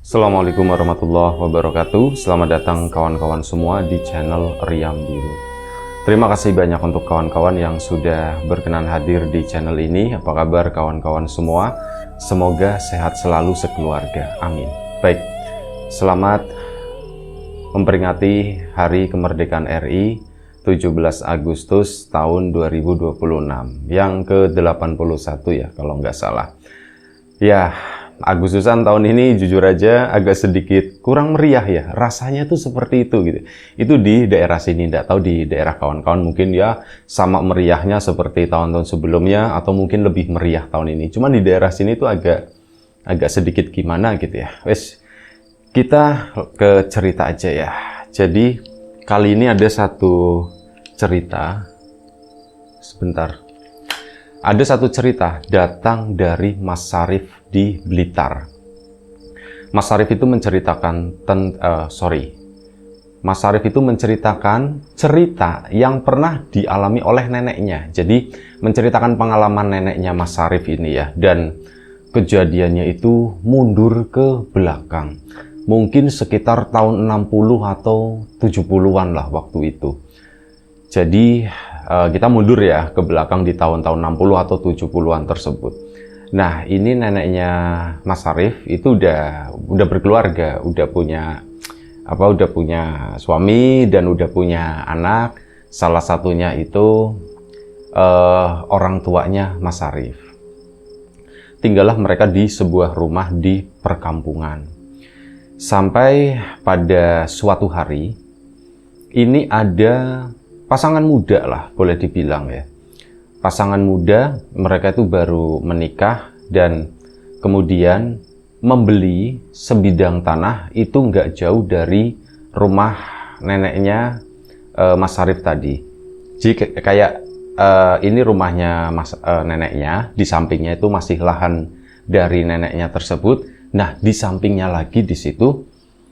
Assalamualaikum warahmatullahi wabarakatuh. Selamat datang kawan-kawan semua di channel Riam Biru. Terima kasih banyak untuk kawan-kawan yang sudah berkenan hadir di channel ini. Apa kabar kawan-kawan semua? Semoga sehat selalu sekeluarga. Amin. Baik, selamat memperingati Hari Kemerdekaan RI 17 Agustus tahun 2026 yang ke-81 ya kalau nggak salah. Ya, Agustusan tahun ini jujur aja agak sedikit kurang meriah ya. Rasanya tuh seperti itu gitu. Itu di daerah sini, nggak tahu di daerah kawan-kawan mungkin ya sama meriahnya seperti tahun-tahun sebelumnya atau mungkin lebih meriah tahun ini. Cuman di daerah sini tuh agak sedikit gimana gitu ya. Wes, kita ke cerita aja ya. Jadi kali ini ada satu cerita. Sebentar. Ada satu cerita datang dari Mas Sarif di Blitar. Mas Sarif itu menceritakan Mas Sarif itu menceritakan cerita yang pernah dialami oleh neneknya. Jadi menceritakan pengalaman neneknya Mas Sarif ini ya. Dan kejadiannya itu mundur ke belakang. Mungkin sekitar tahun 60 atau 70-an lah waktu itu. Jadi kita mundur ya ke belakang di tahun-tahun 60 atau 70-an tersebut. Nah, ini neneknya Mas Sarif itu udah berkeluarga, udah punya suami dan udah punya anak. Salah satunya itu orang tuanya Mas Sarif. Tinggallah mereka di sebuah rumah di perkampungan. Sampai pada suatu hari ini ada pasangan muda lah boleh dibilang ya. Pasangan muda, mereka itu baru menikah dan kemudian membeli sebidang tanah itu nggak jauh dari rumah neneknya Mas Sarif tadi. Jadi kayak ini rumahnya neneknya, di sampingnya itu masih lahan dari neneknya tersebut. Nah, di sampingnya lagi di situ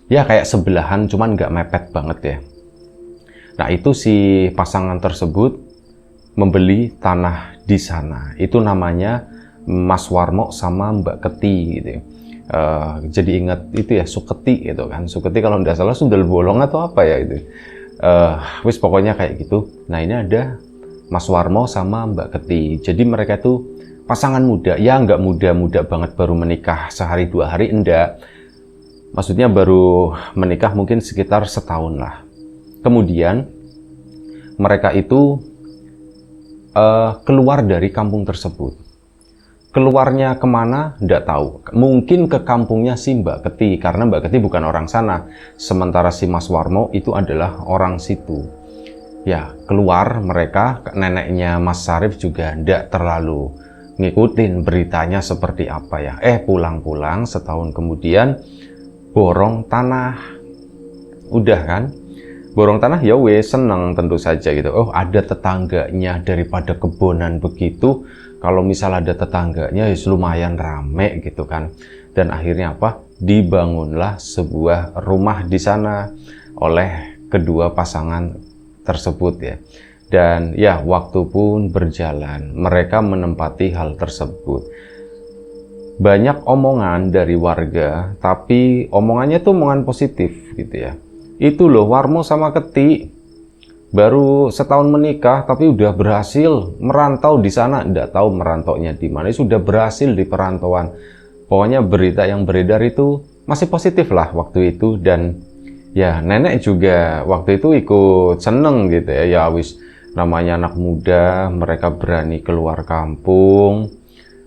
ya kayak sebelahan cuman nggak mepet banget ya. Nah, itu si pasangan tersebut membeli tanah di sana. Itu namanya Mas Warmo sama Mbak Keti gitu. Jadi ingat itu ya, Suketi gitu kan. Suketi kalau tidak salah Sundel Bolong atau apa ya itu. Wis pokoknya kayak gitu. Nah, ini ada Mas Warmo sama Mbak Keti. Jadi mereka itu pasangan muda. Ya nggak muda-muda banget baru menikah sehari dua hari, enggak. Maksudnya baru menikah mungkin sekitar setahun lah. Kemudian mereka itu keluar dari kampung tersebut. Keluarnya kemana? Nggak tahu. Mungkin ke kampungnya si Mbak Keti, karena Mbak Keti bukan orang sana. Sementara si Mas Warmo itu adalah orang situ. Ya, keluar mereka, neneknya Mas Sarif juga nggak terlalu ngikutin beritanya seperti apa ya. Pulang-pulang setahun kemudian borong tanah. Udah kan? Borong tanah ya wes seneng tentu saja gitu. Oh, ada tetangganya, daripada kebonan begitu. Kalau misal ada tetangganya ya lumayan rame gitu kan. Dan akhirnya apa? Dibangunlah sebuah rumah di sana oleh kedua pasangan tersebut ya. Dan ya waktu pun berjalan, mereka menempati hal tersebut. Banyak omongan dari warga, tapi omongannya tuh omongan positif gitu ya. Itu loh, Warmo sama Keti baru setahun menikah tapi udah berhasil merantau di sana. Nggak tahu merantaunya di mana, sudah berhasil di perantauan. Pokoknya berita yang beredar itu masih positif lah waktu itu. Dan ya nenek juga waktu itu ikut seneng gitu ya. Ya wis, namanya anak muda, mereka berani keluar kampung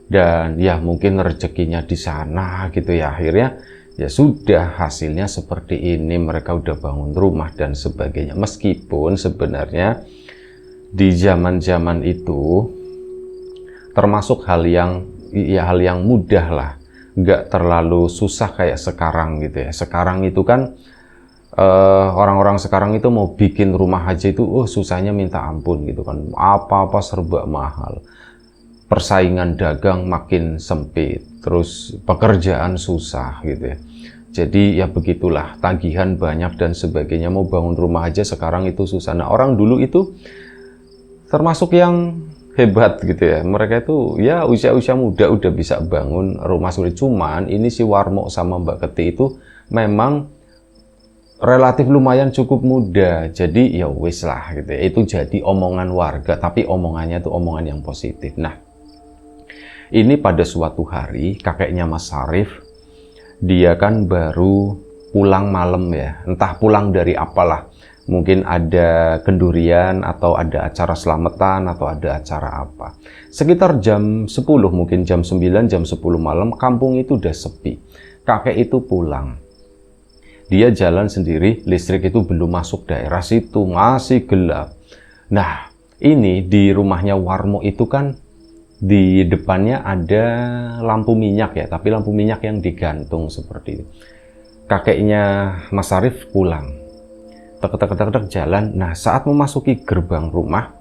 dan ya mungkin rezekinya di sana gitu ya. Akhirnya ya sudah, hasilnya seperti ini, mereka udah bangun rumah dan sebagainya. Meskipun sebenarnya di zaman-zaman itu termasuk hal yang mudah lah, nggak terlalu susah kayak sekarang gitu ya. Sekarang itu kan orang-orang sekarang itu mau bikin rumah aja itu susahnya minta ampun gitu kan. Apa-apa serba mahal. Persaingan dagang makin sempit, terus pekerjaan susah gitu ya. Jadi ya begitulah, tagihan banyak dan sebagainya. Mau bangun rumah aja sekarang itu susah. Nah, orang dulu itu termasuk yang hebat gitu ya. Mereka itu ya usia-usia muda udah bisa bangun rumah sendiri. Cuman ini si Warmo sama Mbak Keti itu memang relatif lumayan cukup muda. Jadi ya wis lah gitu ya. Itu jadi omongan warga, tapi omongannya itu omongan yang positif. Nah, ini pada suatu hari kakeknya Mas Sarif, dia kan baru pulang malam ya. Entah pulang dari apalah. Mungkin ada kendurian atau ada acara selamatan atau ada acara apa. Sekitar jam 10, mungkin jam 9, jam 10 malam, kampung itu udah sepi. Kakek itu pulang. Dia jalan sendiri, listrik itu belum masuk daerah situ, masih gelap. Nah, ini di rumahnya Warmo itu kan di depannya ada lampu minyak ya, tapi lampu minyak yang digantung seperti itu. Kakeknya Mas Sarif pulang. Tek jalan. Nah, saat memasuki gerbang rumah,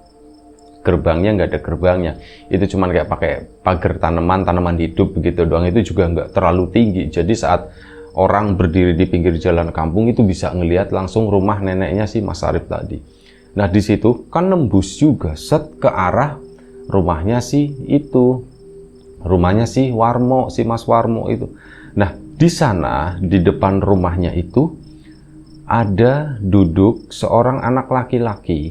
gerbangnya nggak ada gerbangnya. Itu cuman kayak pakai pagar tanaman hidup begitu doang. Itu juga nggak terlalu tinggi. Jadi saat orang berdiri di pinggir jalan kampung itu bisa ngelihat langsung rumah neneknya si Mas Sarif tadi. Nah, di situ kan nembus juga set ke arah rumahnya si itu. Rumahnya si Warmo, si Mas Warmo itu. Nah, di sana di depan rumahnya itu ada duduk seorang anak laki-laki,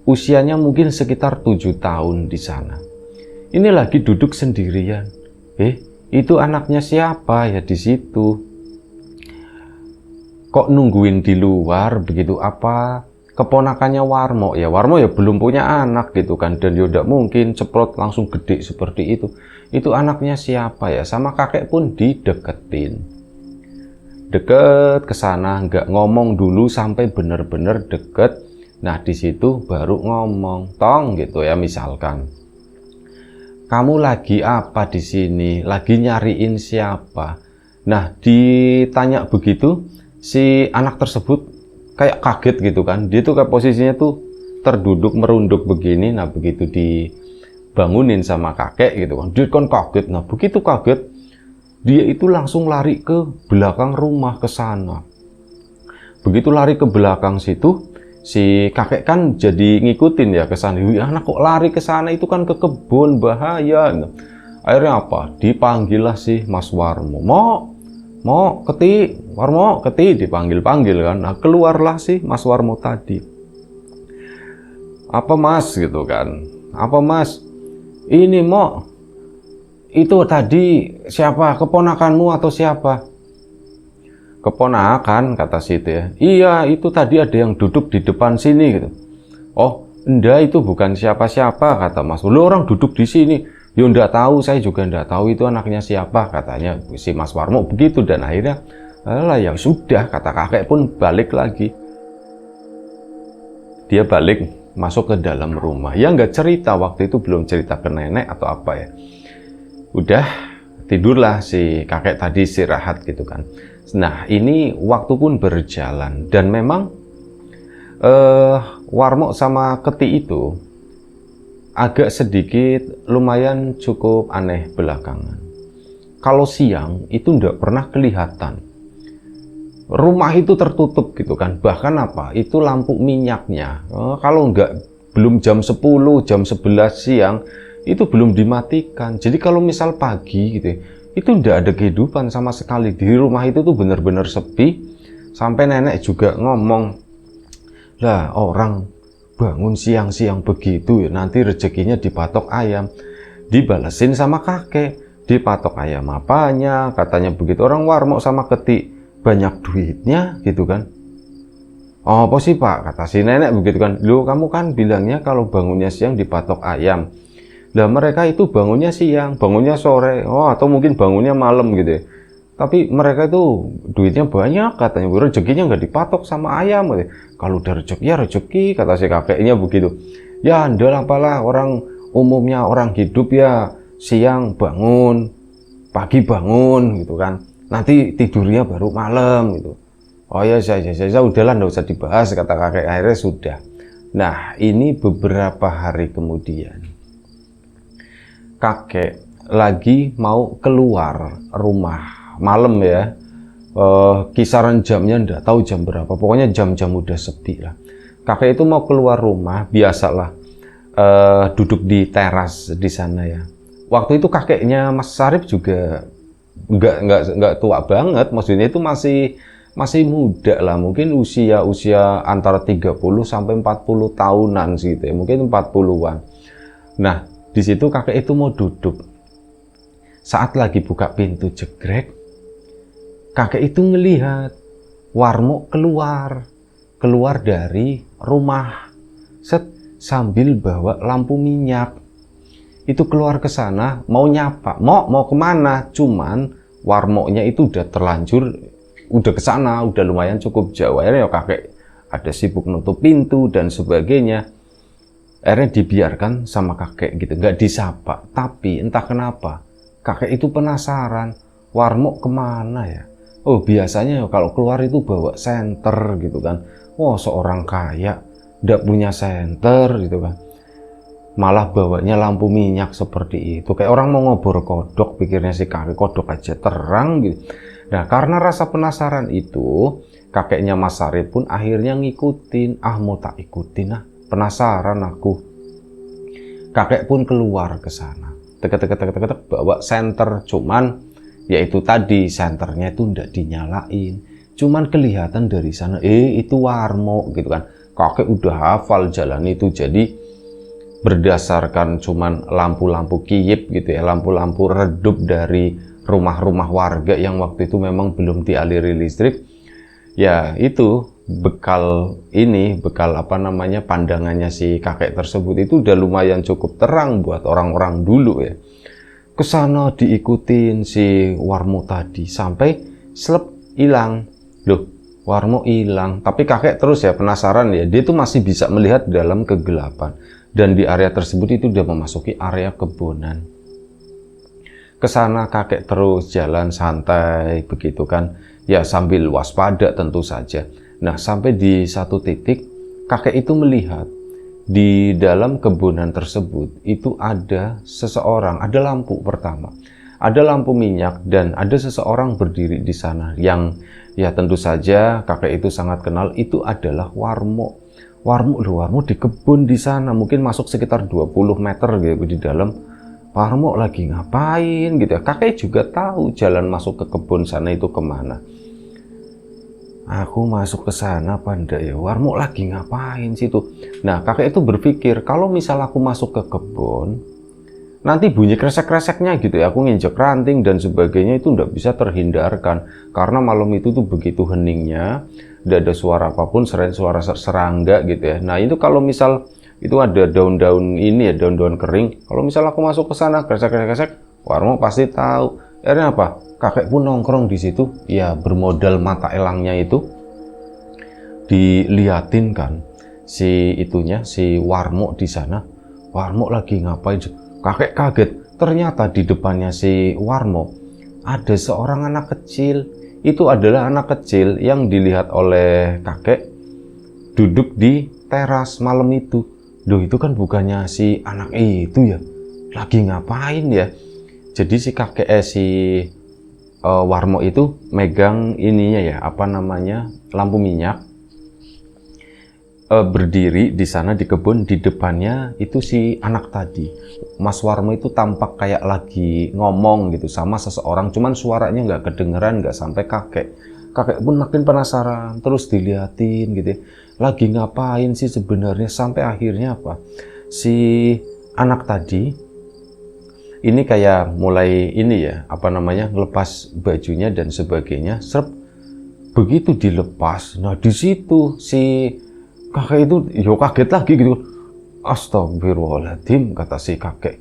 usianya mungkin sekitar 7 tahun di sana. Ini lagi duduk sendirian. Itu anaknya siapa ya di situ? Kok nungguin di luar begitu? Apa keponakannya Warmo? Ya Warmo ya belum punya anak gitu kan, dan ya udah mungkin ceprot langsung gede seperti itu. Itu anaknya siapa ya? Sama kakek pun dideketin. Deket ke sana, nggak ngomong dulu sampai bener-bener deket. Nah, di situ baru ngomong, "Tong," gitu ya, misalkan. "Kamu lagi apa di sini? Lagi nyariin siapa?" Nah, ditanya begitu, si anak tersebut kayak kaget gitu kan. Dia tuh kayak posisinya tuh terduduk merunduk begini. Nah, begitu dibangunin sama kakek gitu kan. Dia kan kaget. Nah, begitu kaget, dia itu langsung lari ke belakang rumah ke sana. Begitu lari ke belakang situ, si kakek kan jadi ngikutin ya ke sana. Anak kok lari ke sana, itu kan ke kebun, bahaya. Akhirnya apa? Dipanggil lah si Mas Warmo. Mo, Keti, Warmo, Keti, dipanggil-panggil kan. Nah, keluarlah si Mas Warmo tadi. "Apa Mas?" gitu kan. "Apa Mas?" "Ini Mo, itu tadi siapa? Keponakanmu atau siapa?" "Keponakan," kata situ ya. "Iya, itu tadi ada yang duduk di depan sini gitu." "Oh, enggak, itu bukan siapa-siapa," kata Mas. "Lu orang duduk di sini." "Ya enggak tahu, saya juga enggak tahu itu anaknya siapa," katanya si Mas Warmo begitu. Dan akhirnya, "Alah ya sudah," kata kakek pun balik lagi. Dia balik masuk ke dalam rumah. Ya nggak cerita, waktu itu belum cerita ke nenek atau apa ya. Udah tidurlah si kakek tadi, istirahat gitu kan. Nah, ini waktu pun berjalan dan memang Warmo sama Keti itu agak sedikit lumayan cukup aneh belakangan. Kalau siang itu nggak pernah kelihatan. Rumah itu tertutup gitu kan. Bahkan apa? Itu lampu minyaknya. Kalau belum jam 10, jam 11 siang itu belum dimatikan. Jadi kalau misal pagi gitu, itu nggak ada kehidupan sama sekali. Di rumah itu tuh benar-benar sepi. Sampai nenek juga ngomong, "Lah orang bangun siang-siang begitu ya, nanti rezekinya dipatok ayam." Dibalesin sama kakek, "Dipatok ayam apanya?" katanya begitu. Orang Warmo sama Keti banyak duitnya gitu kan. "Oh apa sih Pak?" kata si nenek begitu kan. "Loh kamu kan bilangnya kalau bangunnya siang dipatok ayam. Lah mereka itu bangunnya siang, bangunnya sore, atau mungkin bangunnya malam gitu ya. Tapi mereka itu duitnya banyak katanya, rezekinya nggak dipatok sama ayam gitu. Kalau udah rezeki ya rezeki," kata si kakeknya begitu. "Ya ndak apalah, orang umumnya orang hidup ya siang bangun, pagi bangun gitu kan. Nanti tidurnya baru malam gitu." "Oh ya, saya udahlah nggak usah dibahas," kata kakek. Akhirnya sudah. Nah, ini beberapa hari kemudian kakek lagi mau keluar rumah malam ya, kisaran jamnya nggak tahu jam berapa, pokoknya jam-jam udah sepi lah. Kakek itu mau keluar rumah, biasalah duduk di teras di sana ya. Waktu itu kakeknya Mas Sarip juga nggak tua banget, maksudnya itu masih muda lah, mungkin usia antara 30 sampai 40 tahunan sih gitu ya, mungkin 40-an. Nah, di situ kakek itu mau duduk. Saat lagi buka pintu jegrek, kakek itu ngelihat Warmo keluar dari rumah sambil bawa lampu minyak. Itu keluar ke sana mau nyapa, mau kemana, cuman Warmoknya itu udah terlanjur, udah ke sana, udah lumayan cukup jauh. Akhirnya ya kakek ada sibuk nutup pintu dan sebagainya. Akhirnya dibiarkan sama kakek gitu, nggak disapa. Tapi entah kenapa kakek itu penasaran, Warmok kemana ya? Oh, biasanya kalau keluar itu bawa senter gitu kan. Oh, seorang kaya nggak punya senter gitu kan, malah bawanya lampu minyak seperti itu. Kayak orang mau ngobor kodok, pikirnya si kakek, kodok aja terang gitu. Nah, karena rasa penasaran itu, kakeknya Mas Sarip pun akhirnya ngikutin. Mau tak ikutin penasaran aku. Kakek pun keluar ke sana. Tek bawa senter, cuman yaitu tadi senternya itu ndak dinyalain. Cuman kelihatan dari sana, itu Warmo gitu kan. Kakek udah hafal jalan itu, jadi berdasarkan cuman lampu-lampu kiyip gitu ya, lampu-lampu redup dari rumah-rumah warga yang waktu itu memang belum dialiri listrik, ya itu bekal apa namanya, pandangannya si kakek tersebut itu udah lumayan cukup terang buat orang-orang dulu ya. Kesana diikutin si Warmo tadi sampai selep hilang. Loh, Warmo hilang, tapi kakek terus ya penasaran ya, dia tuh masih bisa melihat dalam kegelapan. Dan di area tersebut itu udah memasuki area kebonan. Kesana kakek terus jalan santai begitu kan, ya sambil waspada tentu saja. Nah, sampai di satu titik kakek itu melihat di dalam kebonan tersebut itu ada seseorang, ada lampu pertama, ada lampu minyak dan ada seseorang berdiri di sana yang ya tentu saja kakek itu sangat kenal, itu adalah Warmo. Warmo di kebun di sana, mungkin masuk sekitar 20 meter gitu di dalam. Warmo lagi ngapain gitu ya. Kakek juga tahu jalan masuk ke kebun sana itu kemana. Aku masuk ke sana apa enggak ya? Warmo lagi ngapain sih itu? Nah, kakek itu berpikir, kalau misal aku masuk ke kebun, nanti bunyi kresek-kreseknya gitu ya, aku nginjek ranting dan sebagainya itu enggak bisa terhindarkan. Karena malam itu tuh begitu heningnya, enggak ada suara apapun selain suara serangga gitu ya. Nah, itu kalau misal itu ada daun-daun ini ya, daun-daun kering. Kalau misal aku masuk ke sana, kresek-kresek, Warmo pasti tahu. Akhirnya apa? Kakek pun nongkrong di situ, ya bermodal mata elangnya itu. Diliatin kan si Warmo di sana. Warmo lagi ngapain? Kakek kaget. Ternyata di depannya si Warmo ada seorang anak kecil. Itu adalah anak kecil yang dilihat oleh kakek duduk di teras malam itu. Loh, itu kan bukannya si anak itu ya? Lagi ngapain ya? Jadi si kakek Warmo itu megang ininya ya, apa namanya, lampu minyak, berdiri di sana di kebun, di depannya itu si anak tadi. Mas Warmo itu tampak kayak lagi ngomong gitu sama seseorang, cuman suaranya nggak kedengeran, nggak sampai kakek. Kakek pun makin penasaran, terus diliatin gitu ya. Lagi ngapain sih sebenarnya, sampai akhirnya apa? Si anak tadi ini kayak mulai ini ya, apa namanya, ngelepas bajunya dan sebagainya. Serp, begitu dilepas. Nah, di situ si kakek itu yo kaget lagi gitu. Astagfirullahaladzim, kata si kakek.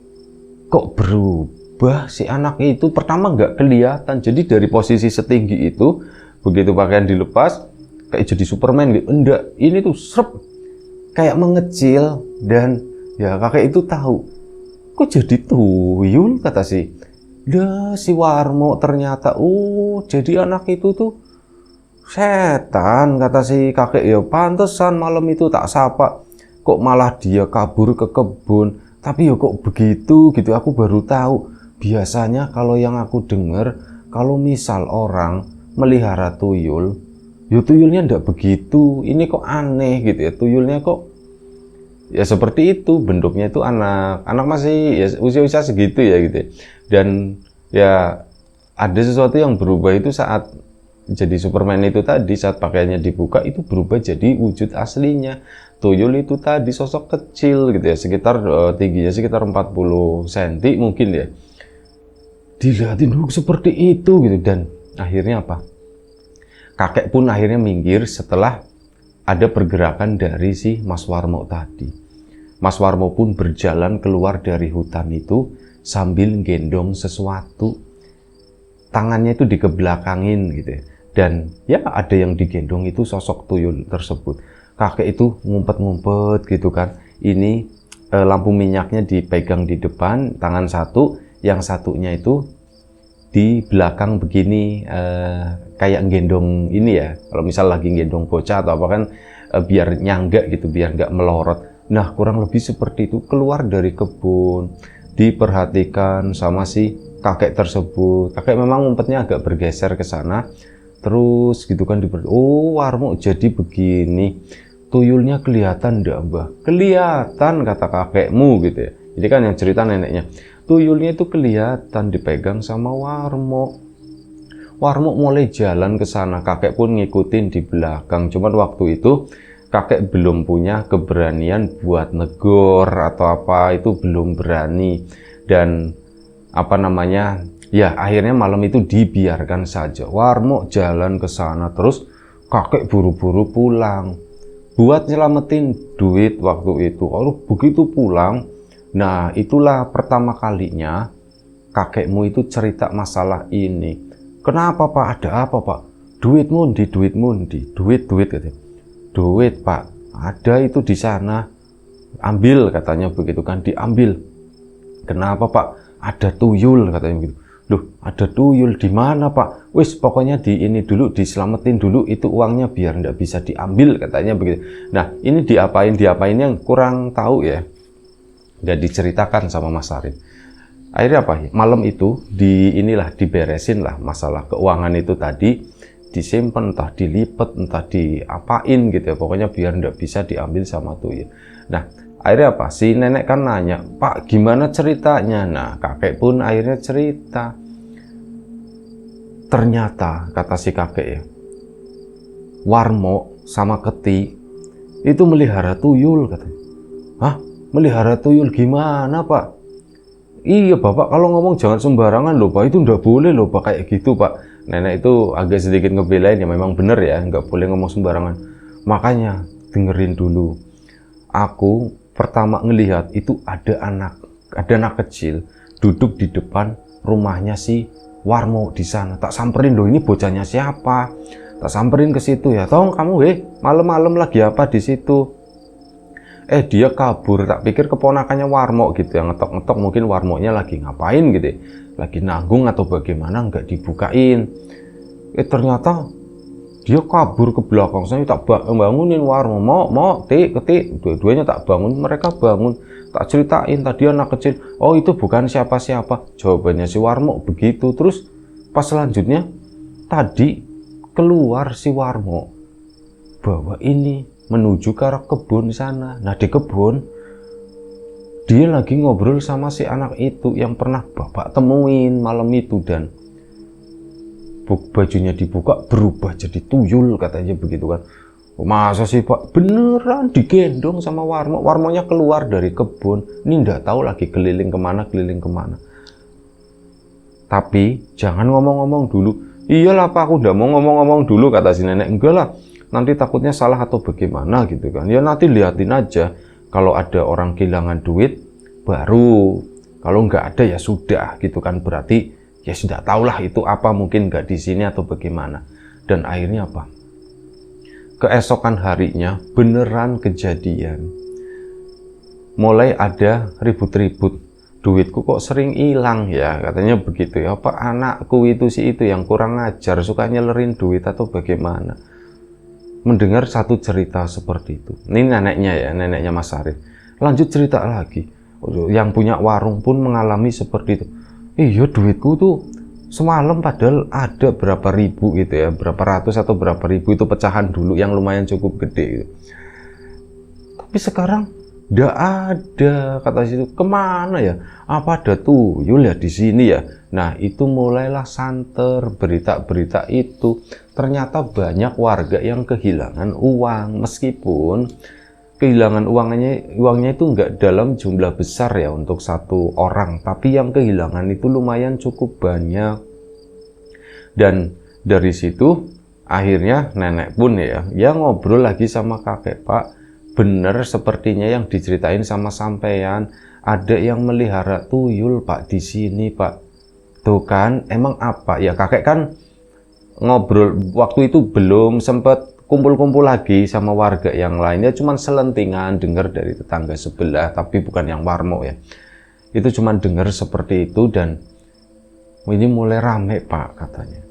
Kok berubah si anak itu? Pertama nggak kelihatan. Jadi dari posisi setinggi itu, begitu pakaian dilepas, kayak jadi Superman gitu. Enggak, ini tuh serp, kayak mengecil. Dan ya kakek itu tahu, kok jadi tuyul, kata si Warmo ternyata. Jadi anak itu tuh setan, kata si kakek. Ya pantesan malam itu tak sapa, kok malah dia kabur ke kebun. Tapi ya kok begitu gitu, aku baru tahu. Biasanya kalau yang aku dengar, kalau misal orang melihara tuyul, ya tuyulnya ndak begitu. Ini kok aneh gitu ya, tuyulnya kok ya seperti itu bentuknya, itu anak masih ya usia-usia segitu ya gitu. Dan ya ada sesuatu yang berubah itu saat jadi Superman itu tadi, saat pakaiannya dibuka itu berubah jadi wujud aslinya. Tuyul itu tadi sosok kecil gitu ya, sekitar tingginya sekitar 40 cm mungkin ya. Dilihatin seperti itu gitu, dan akhirnya apa? Kakek pun akhirnya minggir setelah ada pergerakan dari si Mas Warmo tadi. Mas Warmo pun berjalan keluar dari hutan itu sambil gendong sesuatu. Tangannya itu dikebelakangin gitu ya. Dan ya ada yang digendong itu sosok tuyul tersebut. Kakek itu ngumpet-ngumpet gitu kan. Ini lampu minyaknya dipegang di depan, tangan satu, yang satunya itu di belakang begini, kayak gendong ini ya. Kalau misal lagi gendong bocah atau apa kan, biar nyangga gitu, biar nggak melorot. Nah, kurang lebih seperti itu. Keluar dari kebun, diperhatikan sama si kakek tersebut. Kakek memang ngumpetnya agak bergeser ke sana. Terus gitu kan, oh Warmo jadi begini. Tuyulnya kelihatan enggak, Mbah? Kelihatan, kata kakekmu gitu ya. Jadi kan yang cerita neneknya. Tuyulnya itu kelihatan dipegang sama Warmo. Warmo mulai jalan ke sana. Kakek pun ngikutin di belakang. Cuman waktu itu kakek belum punya keberanian buat negor atau apa, itu belum berani. Dan apa namanya, ya akhirnya malam itu dibiarkan saja. Warmo jalan ke sana, terus kakek buru-buru pulang buat nyelamatin duit waktu itu. Oh, begitu pulang, nah itulah pertama kalinya kakekmu itu cerita masalah ini. Kenapa Pak? Ada apa Pak? Duit mundi, duit katanya. Duit Pak, ada itu di sana, ambil katanya begitu kan, diambil. Kenapa Pak? Ada tuyul katanya begitu. Loh, ada tuyul di mana Pak? Wis pokoknya di ini dulu, diselamatin dulu itu uangnya biar nggak bisa diambil katanya begitu. Nah ini diapain yang kurang tahu ya, nggak diceritakan sama Mas Arif. Akhirnya apa? Malam itu diberesin lah masalah keuangan itu tadi. Disimpan, entah dilipet, entah diapain gitu ya, pokoknya biar nggak bisa diambil sama tuyul. Nah akhirnya apa, si nenek kan nanya, Pak gimana ceritanya? Nah kakek pun akhirnya cerita. Ternyata kata si kakek ya, Warmo sama Keti itu melihara tuyul katanya. Hah? Melihara tuyul gimana Pak? Iya Bapak, kalau ngomong jangan sembarangan loh Pak, itu nggak boleh loh Pak kayak gitu Pak. Nenek itu agak sedikit ngebelain ya, memang bener ya, nggak boleh ngomong sembarangan. Makanya dengerin dulu. Aku pertama ngelihat itu ada anak kecil duduk di depan rumahnya si Warmo di sana. Tak samperin loh, ini bocahnya siapa? Tak samperin ke situ ya. Tong kamu malam-malam lagi apa di situ? Dia kabur. Tak pikir keponakannya Warmo gitu ya, ngetok-ngetok, mungkin Warmonya lagi ngapain gitu ya, lagi nanggung atau bagaimana, nggak dibukain. Ternyata dia kabur ke belakang. Saya tak bangunin Warmo, mau ketik, dua-duanya tak bangun, mereka bangun. Tak ceritain tadi anak kecil, oh itu bukan siapa-siapa. Jawabannya si Warmo begitu. Terus pas selanjutnya tadi keluar si Warmo bawa ini menuju ke arah kebun sana. Nah di kebun dia lagi ngobrol sama si anak itu yang pernah Bapak temuin malam itu, dan bajunya dibuka berubah jadi tuyul katanya begitu kan. Masa sih Pak? Beneran digendong sama Warmo. Warmonya keluar dari kebun, ini nggak tahu lagi keliling kemana. Tapi jangan ngomong-ngomong dulu. Iyalah Pak, aku udah mau ngomong-ngomong dulu, kata si nenek. Enggak lah, nanti takutnya salah atau bagaimana gitu kan. Ya nanti liatin aja, kalau ada orang kehilangan duit baru, kalau nggak ada ya sudah gitu kan, berarti ya sudah tahulah itu apa, mungkin nggak di sini atau bagaimana. Dan akhirnya apa, keesokan harinya beneran kejadian, mulai ada ribut-ribut, duitku kok sering hilang ya, katanya begitu ya. Apa anakku itu yang kurang ajar, suka nyelerin duit atau bagaimana. Mendengar satu cerita seperti itu, ini neneknya Mas Arif. Lanjut cerita lagi, yang punya warung pun mengalami seperti itu. Iya duitku tuh semalam padahal ada berapa ribu gitu ya, berapa ratus atau berapa ribu itu pecahan dulu yang lumayan cukup gede gitu. Tapi sekarang Nggak ada, kata situ. Kemana ya? Apa ada tuyul ya di sini ya? Nah, itu mulailah santer berita-berita itu. Ternyata banyak warga yang kehilangan uang, meskipun kehilangan uangnya itu nggak dalam jumlah besar ya untuk satu orang, tapi yang kehilangan itu lumayan cukup banyak. Dan dari situ akhirnya nenek pun ya ngobrol lagi sama kakek, Pak, bener sepertinya yang diceritain sama sampean, ada yang melihara tuyul Pak di sini Pak. Tuh kan, emang apa ya, kakek kan ngobrol waktu itu belum sempet kumpul-kumpul lagi sama warga yang lainnya, cuman selentingan dengar dari tetangga sebelah, tapi bukan yang warmo ya. Itu cuman dengar seperti itu, dan ini mulai rame Pak katanya.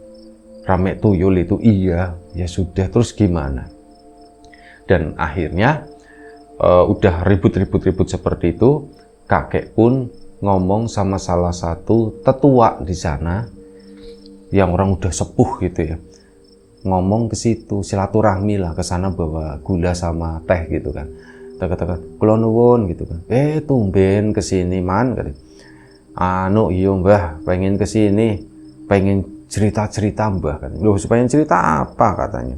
Rame tuyul itu. Iya, ya sudah, terus gimana? Dan akhirnya udah ribut-ribut seperti itu, kakek pun ngomong sama salah satu tetua di sana, yang orang udah sepuh gitu ya, ngomong ke situ, silaturahmi lah ke sana, bawa gula sama teh gitu kan. Kata-kata kula nuwun gitu kan. Tumben kesini man katanya. Anu iya Mbah, pengen kesini, pengen cerita-cerita Mbah kan. Loh, supaya cerita apa katanya?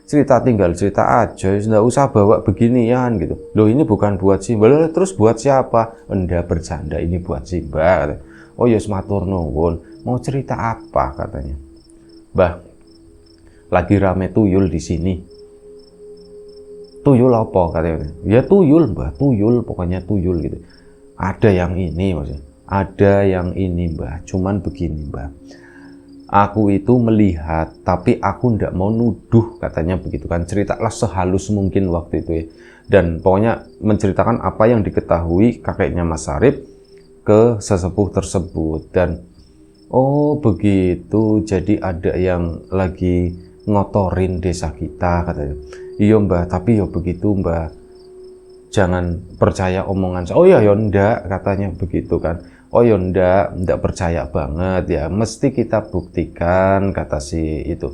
Cerita, tinggal cerita aja, nggak usah bawa beginian gitu. Loh, ini bukan buat Simba. Terus buat siapa? Enggak, bercanda, ini buat Simba katanya. Oh ya, matur nuwun, mau cerita apa katanya? Mbah, lagi rame tuyul di sini. Tuyul apa katanya? Ya tuyul Mbah, tuyul, pokoknya tuyul gitu. Ada yang ini maksudnya. Ada yang ini Mbah, cuman begini Mbah. Aku itu melihat, tapi aku ndak mau nuduh katanya begitu kan. Ceritalah sehalus mungkin waktu itu ya. Dan pokoknya menceritakan apa yang diketahui kakeknya Mas Sarip ke sesepuh tersebut. Dan oh begitu, jadi ada yang lagi ngotorin desa kita katanya. Iya Mbah, tapi ya begitu Mbah, jangan percaya omongan saya. Oh ya ndak katanya begitu kan. Oh ya ndak percaya banget ya, mesti kita buktikan kata si itu.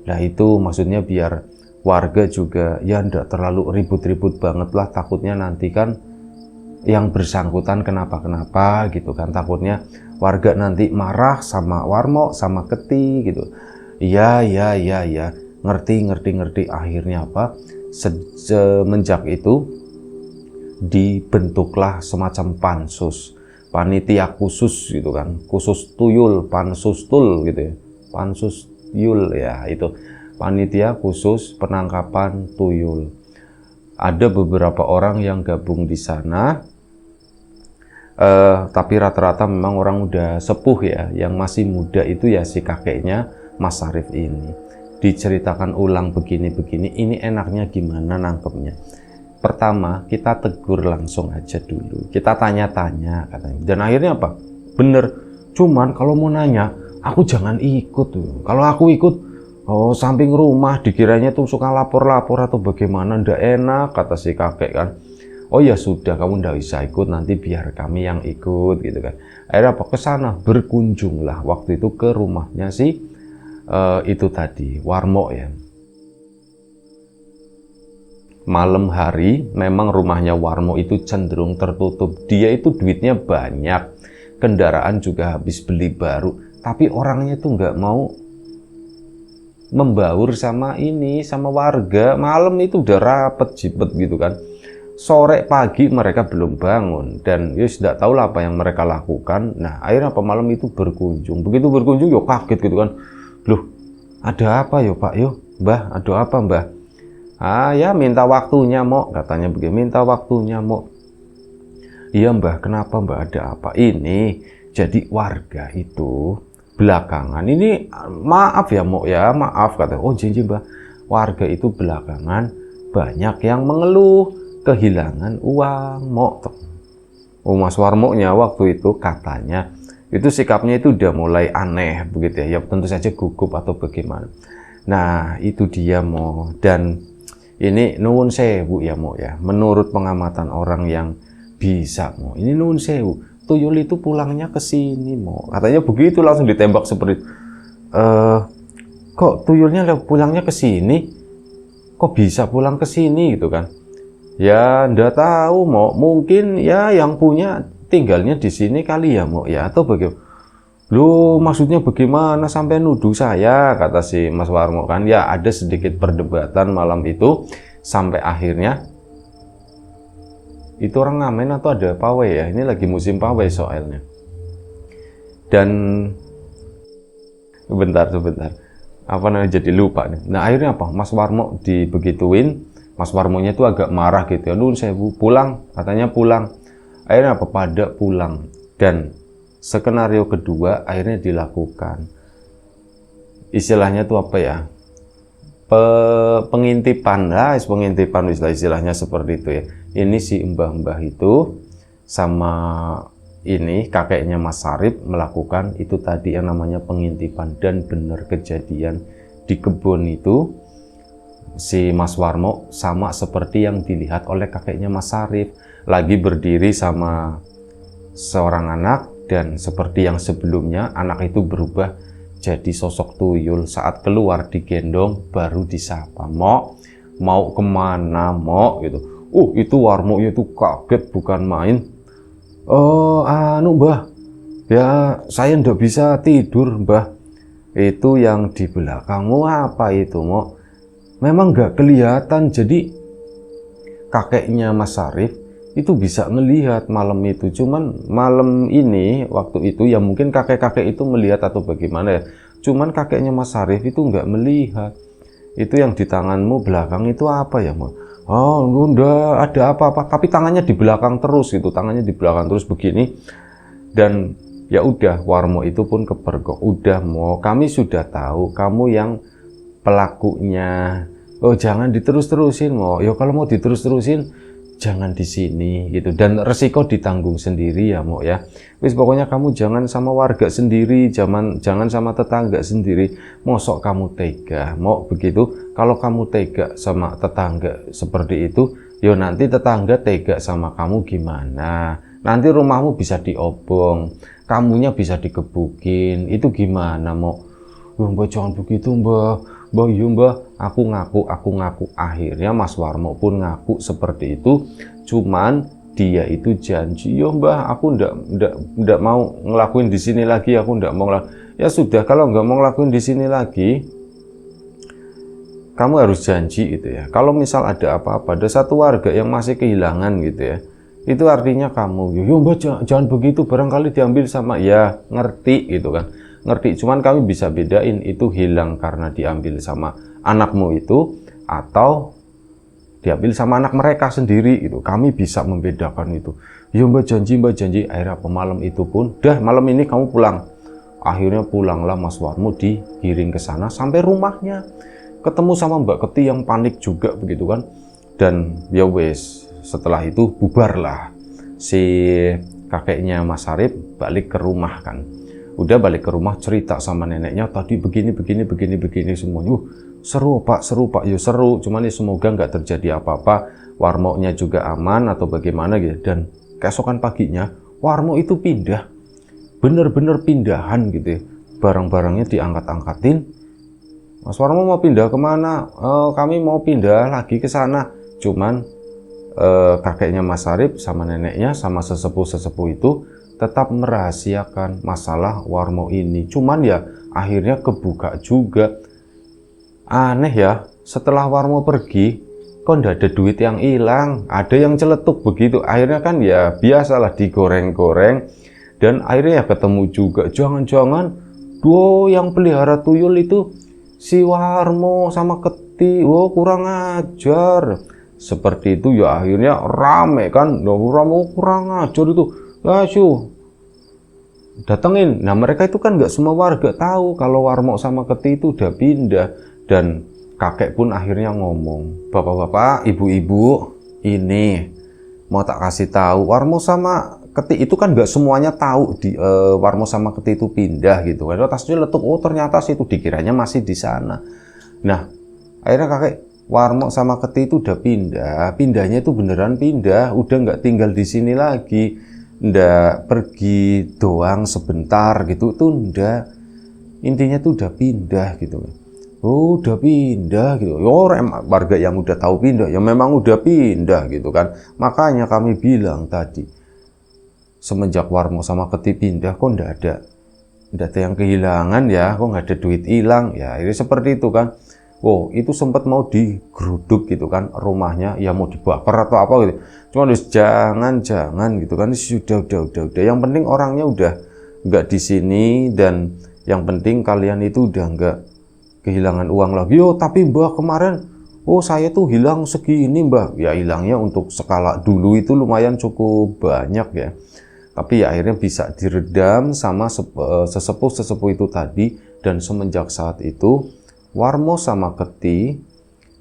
Nah itu maksudnya biar warga juga ya ndak terlalu ribut-ribut banget lah, takutnya nanti kan yang bersangkutan kenapa-kenapa gitu kan, takutnya warga nanti marah sama warmo sama keti gitu. Iya ngerti. Akhirnya apa, semenjak itu dibentuklah semacam pansus, panitia khusus gitu kan, khusus tuyul, pansus tul gitu ya, pansus yul ya, itu panitia khusus penangkapan tuyul. Ada beberapa orang yang gabung di sana, tapi rata-rata memang orang udah sepuh ya. Yang masih muda itu ya si kakeknya Mas Sarip ini. Diceritakan ulang begini-begini, ini enaknya gimana nangkepnya. Pertama, kita tegur langsung aja dulu. Kita tanya-tanya katanya. Dan akhirnya apa? Bener. Cuman kalau mau nanya, aku jangan ikut tuh. Kalau aku ikut, oh samping rumah dikiranya tuh suka lapor-lapor atau bagaimana, ndak enak kata si kakek kan. Oh ya sudah, kamu ndak bisa ikut, nanti biar kami yang ikut gitu kan. Akhirnya apa? Kesana berkunjunglah waktu itu ke rumahnya si itu tadi, warmo ya. Malam hari memang rumahnya warmo itu cenderung tertutup. Dia itu duitnya banyak, kendaraan juga habis beli baru, tapi orangnya itu nggak mau membaur sama warga. Malam itu udah rapet jipet gitu kan. Sore pagi mereka belum bangun, dan ya sudah tahu lah apa yang mereka lakukan. Nah akhirnya apa, malam itu berkunjung. Begitu berkunjung yo kaget gitu kan. Loh, ada apa yo Pak? Yo Mbah, ada apa Mbah? Ah ya, minta waktunya Mok, katanya begitu, minta waktunya Mok. Iya Mbah, kenapa Mbah, ada apa? Ini jadi warga itu belakangan ini, maaf ya Mok ya, maaf kata. Oh janji Mbah, warga itu belakangan banyak yang mengeluh kehilangan uang Mok. Oh Mas Warmo-nya waktu itu katanya itu sikapnya itu udah mulai aneh begitu ya. Ya tentu saja gugup atau bagaimana. Nah itu dia Mok. Dan ini nuwun sewu ya Mok ya, menurut pengamatan orang yang bisa Mok, ini nuwun sewu, tuyul itu pulangnya ke sini Mok, katanya begitu, langsung ditembak seperti kok tuyulnya pulangnya ke sini, kok bisa pulang ke sini gitu kan. Ya ndak tahu mau, mungkin ya yang punya tinggalnya di sini kali ya mau ya, atau bagaimana? Lu maksudnya bagaimana sampai nuduh saya, kata si Mas Warmo kan. Ya ada sedikit perdebatan malam itu sampai akhirnya itu orang ngamen atau ada pawai ya, ini lagi musim pawai soalnya. Dan sebentar apa namanya, jadi lupa nih. Nah akhirnya apa, Mas Warmo dibegituin, Mas Warmonya itu agak marah gitu ya, nun saya pulang, katanya pulang. Akhirnya apa, pada pulang. Dan skenario kedua akhirnya dilakukan, istilahnya itu apa ya, pengintipan lah, pengintipan istilahnya seperti itu ya. Ini si mbah-mbah itu sama ini kakeknya Mas Sarip melakukan itu tadi yang namanya pengintipan, dan benar kejadian di kebun itu si Mas Warmo sama seperti yang dilihat oleh kakeknya Mas Sarip, lagi berdiri sama seorang anak, dan seperti yang sebelumnya anak itu berubah jadi sosok tuyul. Saat keluar digendong baru disapa, mau kemana Mok gitu. Itu Warmo itu kaget bukan main. Mbah, ya saya ndak bisa tidur mbah. Itu yang di belakangmu apa itu Mok? Memang nggak kelihatan. Jadi kakeknya Mas Sarif itu bisa ngelihat malam itu, cuman malam ini waktu itu ya mungkin kakek-kakek itu melihat atau bagaimana ya, cuman kakeknya Mas Sarif itu nggak melihat. Itu yang di tanganmu belakang itu apa ya Mok? Oh udah ada apa-apa, tapi tangannya di belakang terus gitu, tangannya di belakang terus begini. Dan ya udah, Warmo itu pun kepergok, udah Mo, kami sudah tahu kamu yang pelakunya. Oh jangan diterus-terusin Mo, ya kalau mau diterus-terusin jangan di sini gitu, dan resiko ditanggung sendiri ya Mo ya. Wis pokoknya kamu jangan sama warga sendiri, jangan sama tetangga sendiri. Mosok kamu tega Mo begitu? Kalau kamu tega sama tetangga seperti itu, yo nanti tetangga tega sama kamu gimana? Nanti rumahmu bisa diobong, kamunya bisa dikebukin, itu gimana Mo? Mbak jangan begitu Mbak. Mbak, iya Mbak, aku ngaku. Akhirnya Mas Warmo pun ngaku seperti itu. Cuman dia itu janji, yo Mbak, aku ndak mau ngelakuin di sini lagi, aku ndak mau ya sudah, kalau nggak mau ngelakuin di sini lagi, kamu harus janji gitu ya. Kalau misal ada apa-apa, ada satu warga yang masih kehilangan gitu ya, itu artinya kamu, yo Mbak jangan begitu, barangkali diambil sama, ya ngerti gitu kan. Ngerti, cuman kami bisa bedain itu hilang karena diambil sama anakmu itu atau diambil sama anak mereka sendiri itu. Kami bisa membedakan itu. Ya Mbak janji. Akhirnya malam itu pun, dah malam ini kamu pulang. Akhirnya pulanglah Mas Warmo, digiring ke sana sampai rumahnya. Ketemu sama Mbak Keti yang panik juga begitu kan. Dan ya wes, setelah itu bubarlah si kakeknya Mas Sarip balik ke rumah kan. Udah balik ke rumah cerita sama neneknya, tadi begini semuanya. Seru pak, ya seru, cuman ya semoga nggak terjadi apa-apa, Warmo-nya juga aman atau bagaimana gitu. Dan keesokan paginya Warmo itu pindah, bener-bener pindahan gitu ya. Barang-barangnya diangkat-angkatin. Mas Warmo mau pindah kemana? Kami mau pindah lagi ke sana. Cuman kakeknya Mas Sarip sama neneknya sama sesepuh-sesepuh itu tetap merahasiakan masalah Warmo ini. Cuman ya akhirnya kebuka juga. Aneh ya, setelah Warmo pergi kok ndak ada duit yang hilang, ada yang celetuk begitu. Akhirnya kan ya biasalah digoreng-goreng, dan akhirnya ya ketemu juga, jangan-jangan yang pelihara tuyul itu si Warmo sama Keti. Kurang ajar. Seperti itu ya, akhirnya rame kan, Warmo kurang ajar itu. Datengin. Nah mereka itu kan nggak semua warga tahu kalau Warmo sama Keti itu udah pindah. Dan kakek pun akhirnya ngomong, bapak-bapak, ibu-ibu, ini mau tak kasih tahu, Warmo sama Keti itu kan nggak semuanya tahu Warmo sama Keti itu pindah gitu. Kalau tasnya letuk, ternyata sih itu dikiranya masih di sana. Nah akhirnya kakek, Warmo sama Keti itu udah pindah, pindahnya itu beneran pindah, udah nggak tinggal di sini lagi, ndak pergi doang sebentar gitu, tuh ndak, intinya tuh udah pindah gitu. Oh, udah pindah gitu. Ya warga yang udah tahu pindah, ya memang udah pindah gitu kan. Makanya kami bilang tadi, semenjak Warmo sama Keti pindah, kok ndak ada yang kehilangan ya, kok nggak ada duit hilang ya. Ini seperti itu kan. Wow, itu sempat mau digeruduk gitu kan rumahnya, ya mau dibakar atau apa gitu. Cuma jangan gitu kan. Sudah. Yang penting orangnya udah nggak di sini, dan yang penting kalian itu udah nggak kehilangan uang lagi. Yo, tapi Mbah kemarin, oh saya tuh hilang segini Mbah. Ya hilangnya untuk skala dulu itu lumayan cukup banyak ya. Tapi ya akhirnya bisa diredam sama sesepuh-sesepuh itu tadi. Dan semenjak saat itu, Warmo sama Keti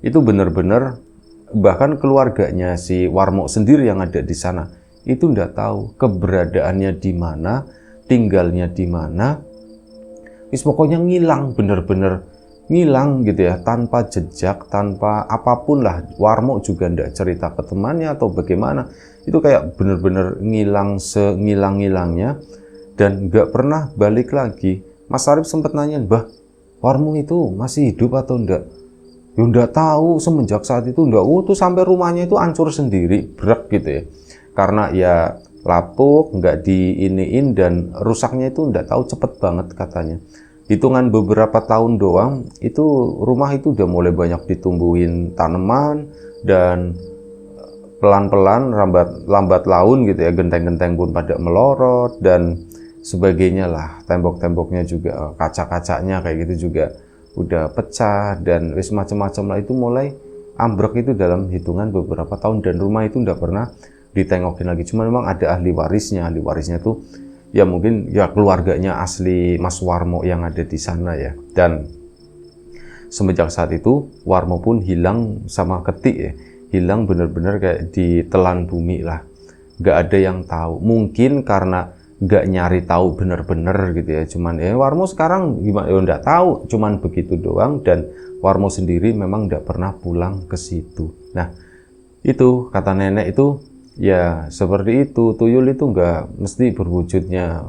itu benar-benar, bahkan keluarganya si Warmo sendiri yang ada di sana, itu nggak tahu keberadaannya di mana, tinggalnya di mana. Pokoknya ngilang, bener-bener ngilang gitu ya, tanpa jejak, tanpa apapun lah. Warmo juga ndak cerita ke temannya atau bagaimana. Itu kayak bener-bener ngilang sengilang-ngilangnya, dan nggak pernah balik lagi. Mas Arif sempat nanya, Mbah, Warmo itu masih hidup atau ndak? Ya ndak tahu, semenjak saat itu ndak. Tuh sampai rumahnya itu hancur sendiri, brek gitu ya. Karena ya lapuk, nggak diiniin, dan rusaknya itu ndak tahu cepet banget katanya. Hitungan beberapa tahun doang, itu rumah itu udah mulai banyak ditumbuhin tanaman, dan pelan-pelan lambat laun gitu ya, genteng-genteng pun pada melorot dan sebagainya lah. Tembok-temboknya juga, kaca-kacanya kayak gitu juga udah pecah, dan wis macam-macam lah. Itu mulai ambruk itu dalam hitungan beberapa tahun, dan rumah itu udah pernah ditengokin lagi. Cuma memang ada ahli warisnya tuh ya mungkin ya keluarganya asli Mas Warmo yang ada di sana ya. Dan semenjak saat itu Warmo pun hilang sama Keti ya, hilang bener-bener kayak ditelan bumi lah. Gak ada yang tahu, mungkin karena gak nyari tahu bener-bener gitu ya. Cuman Warmo sekarang gimana ya nggak tahu, cuman begitu doang. Dan Warmo sendiri memang nggak pernah pulang ke situ. Nah itu kata nenek itu ya seperti itu. Tuyul itu nggak mesti berwujudnya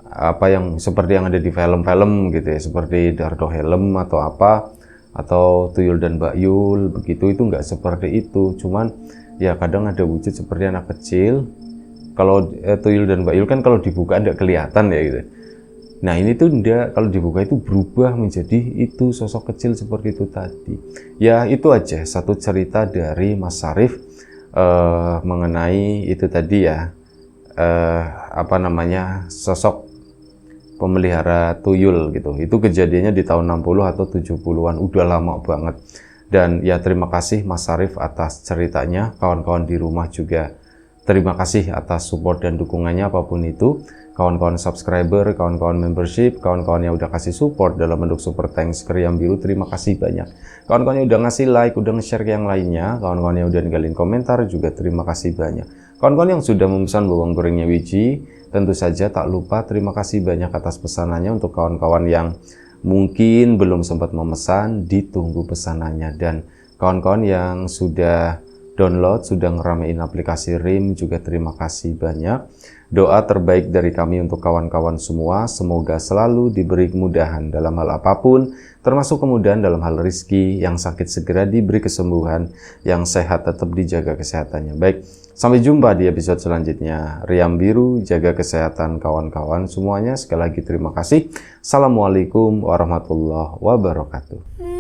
apa yang seperti yang ada di film-film gitu ya, seperti Dardo Helm atau apa, atau Tuyul dan Mbak Yul begitu. Itu nggak seperti itu. Cuman ya kadang ada wujud seperti anak kecil. Kalau Tuyul dan Mbak Yul kan kalau dibuka nggak kelihatan ya gitu. Nah ini tuh enggak, kalau dibuka itu berubah menjadi itu sosok kecil seperti itu tadi. Ya itu aja satu cerita dari Mas Sarif mengenai itu tadi ya, apa namanya, sosok pemelihara tuyul gitu. Itu kejadiannya di tahun 60 atau 70-an, udah lama banget. Dan ya terima kasih Mas Sarif atas ceritanya. Kawan-kawan di rumah juga terima kasih atas support dan dukungannya apapun itu. Kawan-kawan subscriber, kawan-kawan membership, kawan-kawan yang udah kasih support dalam bentuk super thanks ke Riam Biru, terima kasih banyak. Kawan-kawan yang udah ngasih like, udah nge-share ke yang lainnya, kawan-kawan yang udah ninggalin komentar juga terima kasih banyak. Kawan-kawan yang sudah memesan bawang gorengnya Wiji, tentu saja tak lupa terima kasih banyak atas pesanannya. Untuk kawan-kawan yang mungkin belum sempat memesan, ditunggu pesanannya. Dan kawan-kawan yang sudah download, sudah ngeramein aplikasi RIM juga terima kasih banyak. Doa terbaik dari kami untuk kawan-kawan semua, semoga selalu diberi kemudahan dalam hal apapun, termasuk kemudahan dalam hal rezeki, yang sakit segera diberi kesembuhan, yang sehat tetap dijaga kesehatannya. Baik, sampai jumpa di episode selanjutnya. Riam Biru, jaga kesehatan kawan-kawan semuanya. Sekali lagi terima kasih. Assalamualaikum warahmatullahi wabarakatuh.